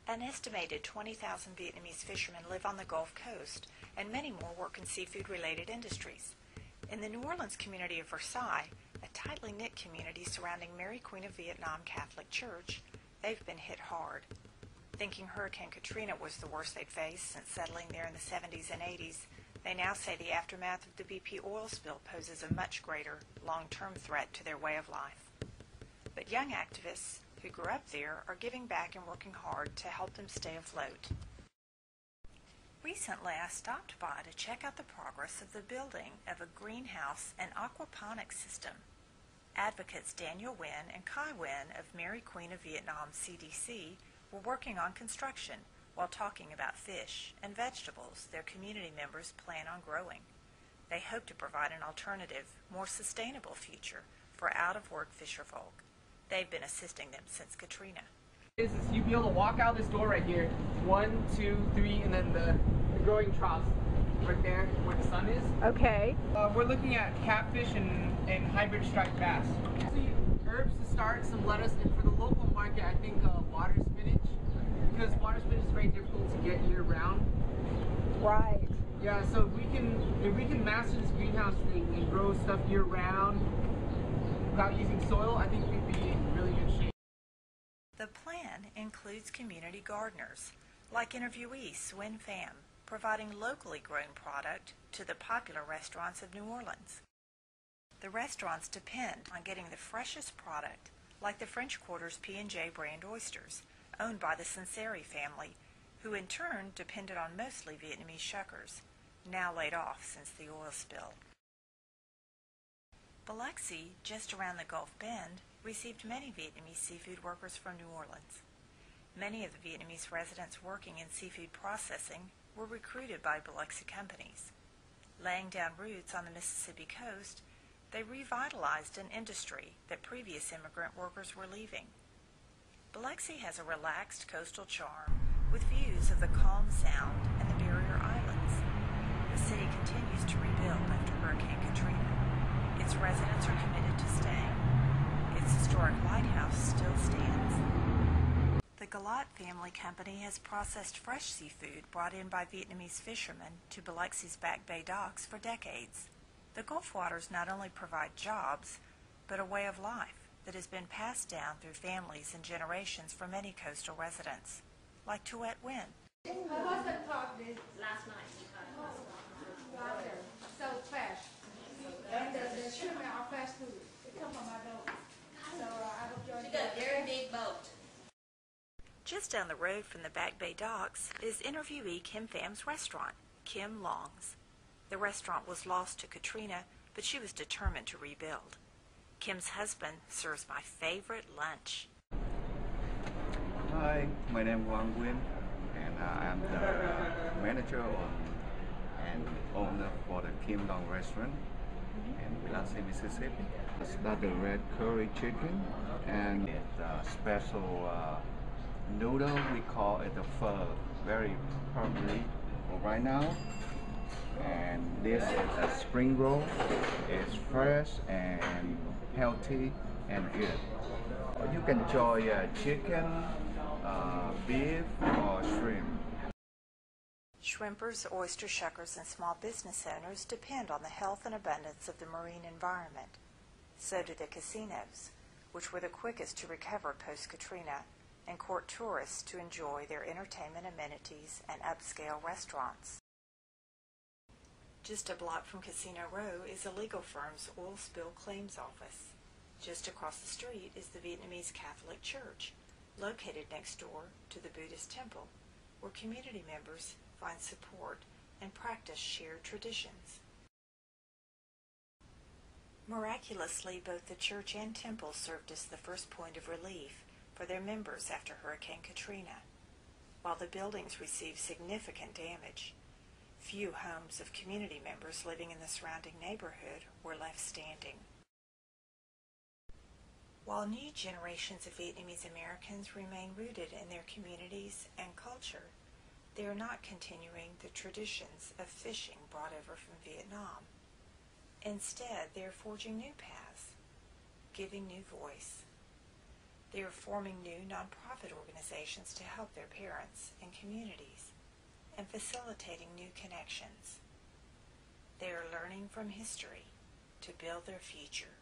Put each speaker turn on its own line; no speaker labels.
An estimated 20,000 Vietnamese fishermen live on the Gulf Coast, and many more work in seafood-related industries. In the New Orleans community of Versailles, a tightly knit community surrounding Mary Queen of Vietnam Catholic Church, they've been hit hard. Thinking Hurricane Katrina was the worst they'd faced since settling there in the 70s and 80s, they now say the aftermath of the BP oil spill poses a much greater, long-term threat to their way of life. But young activists who grew up there are giving back and working hard to help them stay afloat. Recently, I stopped by to check out the progress of the building of a greenhouse and aquaponics system. Advocates Daniel Nguyen and Kai Nguyen of Mary Queen of Vietnam CDC were working on construction while talking about fish and vegetables their community members plan on growing. They hope to provide an alternative, more sustainable future for out-of-work fisherfolk. They've been assisting them since Katrina.
Is you'd be able to walk out this door right here, 1, 2, 3, and then the growing troughs right there where the sun is.
Okay.
We're looking at catfish and hybrid striped bass. Herbs to start, some lettuce, and for the local market, I think water spinach, because water spinach is very difficult to get year round.
Right.
Yeah, so if we can master this greenhouse thing and grow stuff year round without using soil, I think we'd be in really good shape.
The plan includes community gardeners, like interviewee Swin Pham, providing locally grown product to the popular restaurants of New Orleans. The restaurants depend on getting the freshest product, like the French Quarter's P&J brand oysters, owned by the Sinceri family, who in turn depended on mostly Vietnamese shuckers, now laid off since the oil spill. Biloxi, just around the Gulf Bend, received many Vietnamese seafood workers from New Orleans. Many of the Vietnamese residents working in seafood processing were recruited by Biloxi companies. Laying down roots on the Mississippi coast, they revitalized an industry that previous immigrant workers were leaving. Biloxi has a relaxed coastal charm with views of the Calm Sound and the Barrier Islands. The city continues to rebuild after Hurricane Katrina. Its residents are committed to staying. Its historic lighthouse still stands. The Galat family company has processed fresh seafood brought in by Vietnamese fishermen to Biloxi's Back Bay docks for decades. The Gulf waters not only provide jobs, but a way of life that has been passed down through families and generations for many coastal residents, like Tuet Nguyen.
Her husband caught this last night. So fresh. And the shrimp are fresh too. They come from our boat. So I hope you're. She got a very big boat.
Just down the road from the Back Bay docks is interviewee Kim Pham's restaurant, Kim Long's. The restaurant was lost to Katrina, but she was determined to rebuild. Kim's husband serves my favorite lunch.
Hi, my name is Wang Nguyen, and I'm the manager and owner for the Kim Long restaurant in Biloxi, Mississippi. It's got the red curry chicken and the special noodle. We call it the pho, very popular right now. And this is a spring roll. It's fresh and healthy and good. You can enjoy chicken, beef, or shrimp.
Shrimpers, oyster shuckers, and small business owners depend on the health and abundance of the marine environment. So do the casinos, which were the quickest to recover post-Katrina and court tourists to enjoy their entertainment amenities and upscale restaurants. Just a block from Casino Row is a legal firm's oil spill claims office. Just across the street is the Vietnamese Catholic Church, located next door to the Buddhist temple, where community members find support and practice shared traditions. Miraculously, both the church and temple served as the first point of relief for their members after Hurricane Katrina. While the buildings received significant damage, few homes of community members living in the surrounding neighborhood were left standing. While new generations of Vietnamese-Americans remain rooted in their communities and culture, they are not continuing the traditions of fishing brought over from Vietnam. Instead, they are forging new paths, giving new voice. They are forming new nonprofit organizations to help their parents and communities and facilitating new connections. They are learning from history to build their future.